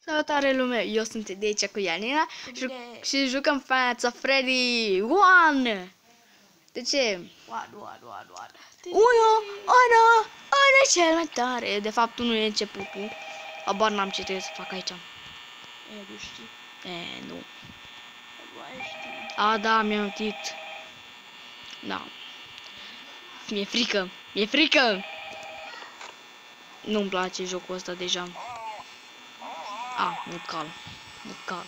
Salutare lume, eu sunt de aici cu Ianina și jucăm fața Freddy 1. De ce? 1 cel mai tare. De fapt, nu e începutul. Abar n-am ce trebuie să fac aici. Nu știi. Nu. Știi. A, da, mi-am uitat. Da. Mi-e frică. Mi-e frică. Nu-mi place jocul ăsta deja. Nu cal. Nu cal.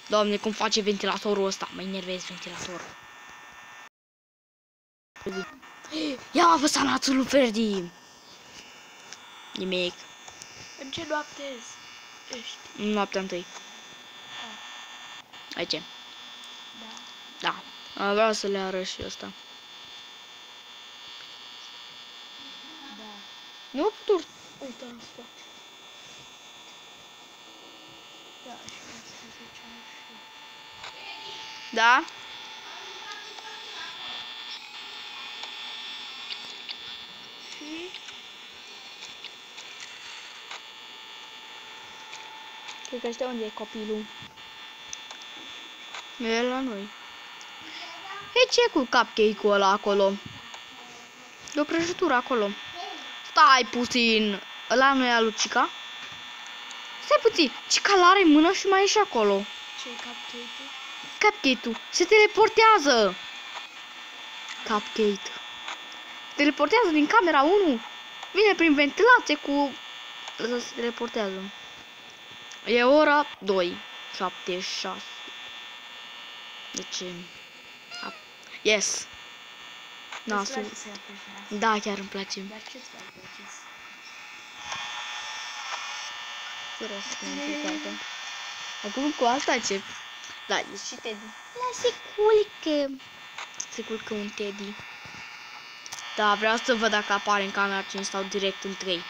Doamne, cum face ventilatorul ăsta? Mă enervez ventilatorul. Ia mă apăsa națul lui Ferdi. Nimic. În ce noapte ești? Noaptea întâi. Aici. Da. Da. Vreau să le arăt și ăsta. Da. Nu mă putut. Uite în spate. Da, și asta ziceam și... Da? Și... Cred că știu unde e copilul. E la noi. E ce cu cupcake-ul ăla acolo? E o prăjitură acolo. Stai puțin. Ăla nu e a lui Cica? Stai puțin. Cica l-are în mână și mai e și acolo. Ce-i cupcake-ul? Cupcake-ul. Se teleportează. Cupcake. Teleportează din camera 1. Vine prin ventilație cu... Se teleportează. E ora 2. 76. Deci... Yes. Nasul. Da, chiar îmi place. Dar ce-ți mai place? Acum cu asta ce? Da, e și Teddy. La se culcă. Se culcă un Teddy. Da, vreau să văd dacă apare în camera 5 sau direct în 3.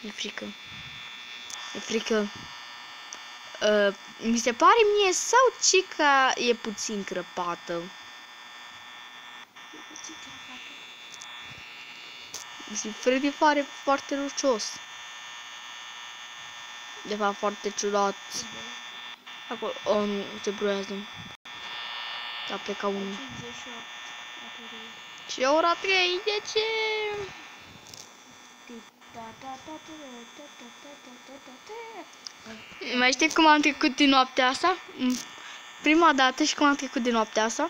E frică. E frică. Mi se pare mie sau Cica e puțin crăpată. Și Freddy pare foarte rușos. De fapt, foarte ciudat. Acolo, nu, se bruiază. A plecat unul. 58. Și ora 3, de ce? Mai știi cum am trecut din noaptea asta? Prima dată și cum am trecut din noaptea asta? Da.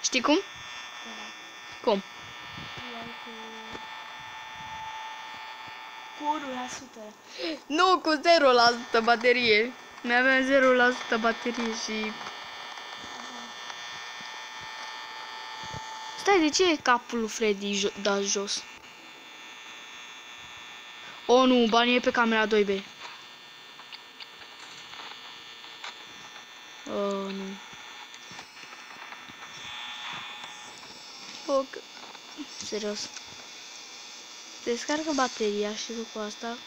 Știi cum? Da. Cum? Cu 1%. Nu, cu 0% baterie. Mi-avea 0% baterie și... Stai, de ce e capul lui Freddy dat jos? Oh, nu, banii e pe camera 2B. Oh, nu. Oh, serios. Descarcă bateria și după asta...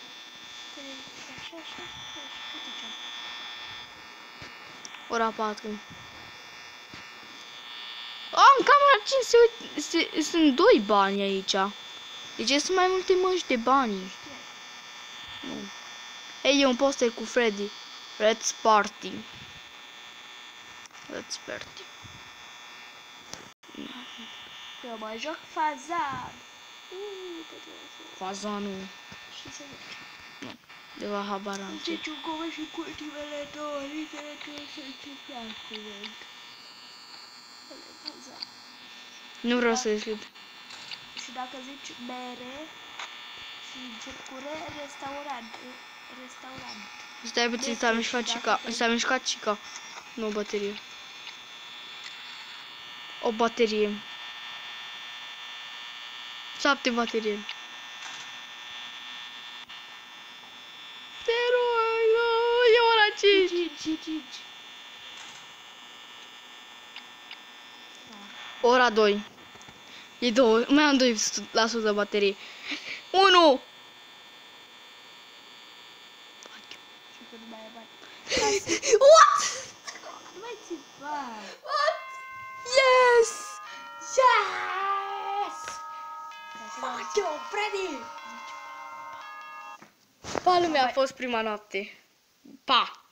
Ora 4. În camera 5 sunt 2 bani aici. De ce sunt mai multe măști de bani? Nu. Ei, e un poster cu Freddy. Let's party. Let's party. Eu mai joc Fazan. Fazanul. Și se merge. Nu. De la habar am ce. Deci un cuvânt și cu ultimele 2 litere trebuie să începi alt cuvânt. Fazan. Nu vreau să scriu. Și dacă zici mere și încep cu restaurant. Stai puțin, s-a mișcat Cica. S-a mișcat Cica. Nu, o baterie. O baterie. 7 baterie. Te rog, e ora 5. Ora 2. E 2. Mai am 2% baterie. 1. What? Nu mai ți bani. What? Yes! Yes! Fuck you, Freddy! Pa, lumea, a fost prima noapte. Pa!